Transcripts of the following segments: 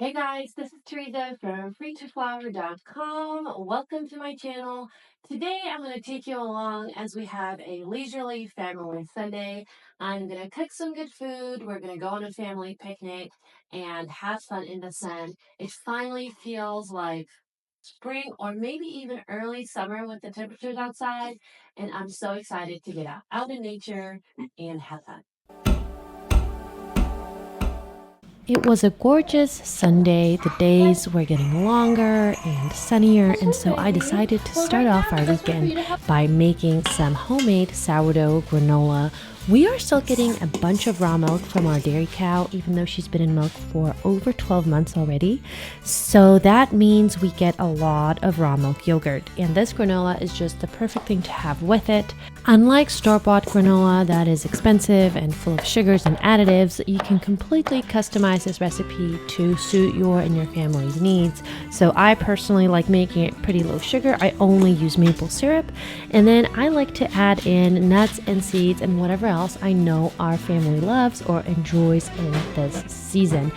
Hey guys, this is Teresa from freetoflower.com. Welcome to my channel. Today I'm going to take you along as we have a leisurely family Sunday. I'm going to cook some good food. We're going to go on a family picnic and have fun in the sun. It finally feels like spring or maybe even early summer with the temperatures outside, and I'm so excited to get out in nature and have fun. It was a gorgeous Sunday. The days were getting longer and sunnier, and so I decided to start off our weekend by making some homemade sourdough granola. We are still getting a bunch of raw milk from our dairy cow, even though she's been in milk for over 12 months already. So that means we get a lot of raw milk yogurt, and this granola is just the perfect thing to have with it. Unlike store-bought granola that is expensive and full of sugars and additives, you can completely customize this recipe to suit your and your family's needs. So I personally like making it pretty low sugar. I only use maple syrup, and then I like to add in nuts and seeds and whatever else I know our family loves or enjoys in this season.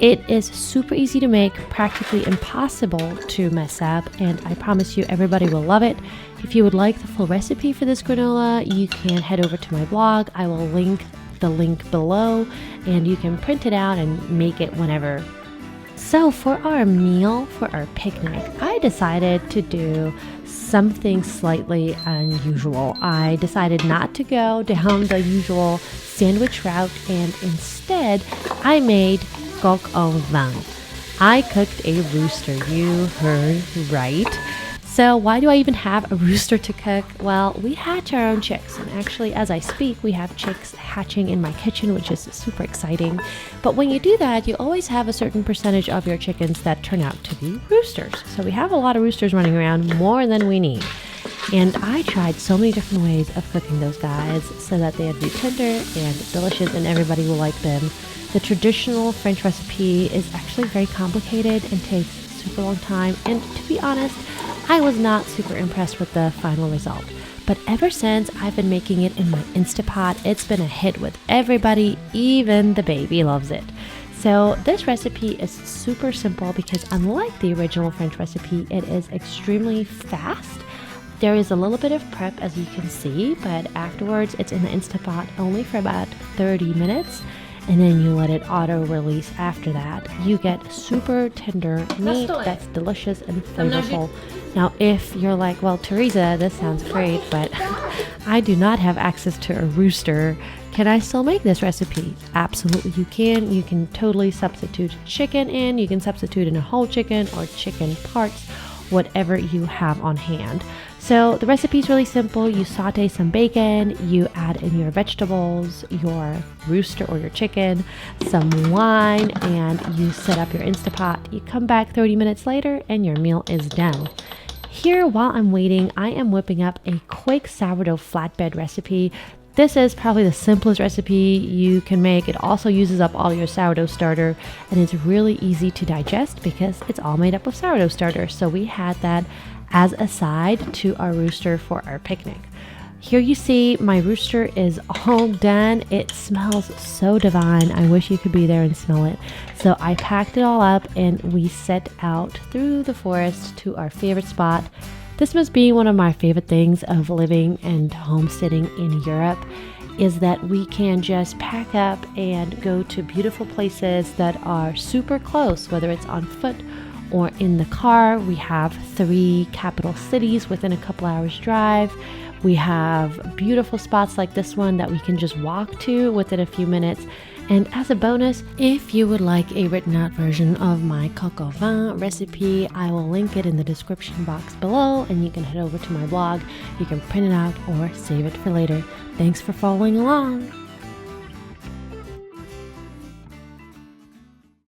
It is super easy to make, practically impossible to mess up, and I promise you everybody will love it. If you would like the full recipe for this granola, you can head over to my blog. I will link the link below, and you can print it out and make it whenever. So for our meal, for our picnic, I decided to do something slightly unusual. I decided not to go down the usual sandwich route, and instead I made coq au vin. I cooked a rooster, you heard right. So why do I even have a rooster to cook? Well, we hatch our own chicks, and actually as I speak we have chicks hatching in my kitchen, which is super exciting. But when you do that, you always have a certain percentage of your chickens that turn out to be roosters. So we have a lot of roosters running around, more than we need. And I tried so many different ways of cooking those guys so that they'd be tender and delicious and everybody will like them. The traditional French recipe is actually very complicated and takes a super long time, and to be honest, I was not super impressed with the final result. But ever since I've been making it in my Instapot, it's been a hit with everybody, even the baby loves it. So this recipe is super simple because unlike the original French recipe, it is extremely fast. There is a little bit of prep, as you can see, but afterwards it's in the Instapot only for about 30 minutes. And then you let it auto release after that. You get super tender meat that's delicious and flavorful. Now, if you're like, well, Teresa, this sounds great, but I do not have access to a rooster, can I still make this recipe? Absolutely you can. You can totally substitute chicken in. You can substitute in a whole chicken or chicken parts, whatever you have on hand. So the recipe is really simple. You saute some bacon, you add in your vegetables, your rooster or your chicken, some wine, and you set up your Instapot. You come back 30 minutes later and your meal is done. Here, while I'm waiting, I am whipping up a quick sourdough flatbread recipe. This is probably the simplest recipe you can make. It also uses up all your sourdough starter, and it's really easy to digest because it's all made up of sourdough starter. So we had that as a side to our rooster for our picnic. Here you see my rooster is all done. It smells so divine. I wish you could be there and smell it. So I packed it all up and we set out through the forest to our favorite spot. This must be one of my favorite things of living and homesteading in Europe, is that we can just pack up and go to beautiful places that are super close, whether it's on foot or in the car. We have 3 capital cities within a couple hours drive. We have beautiful spots like this one that we can just walk to within a few minutes. And as a bonus, if you would like a written out version of my coq au vin recipe, I will link it in the description box below, and you can head over to my blog. You can print it out or save it for later. Thanks for following along.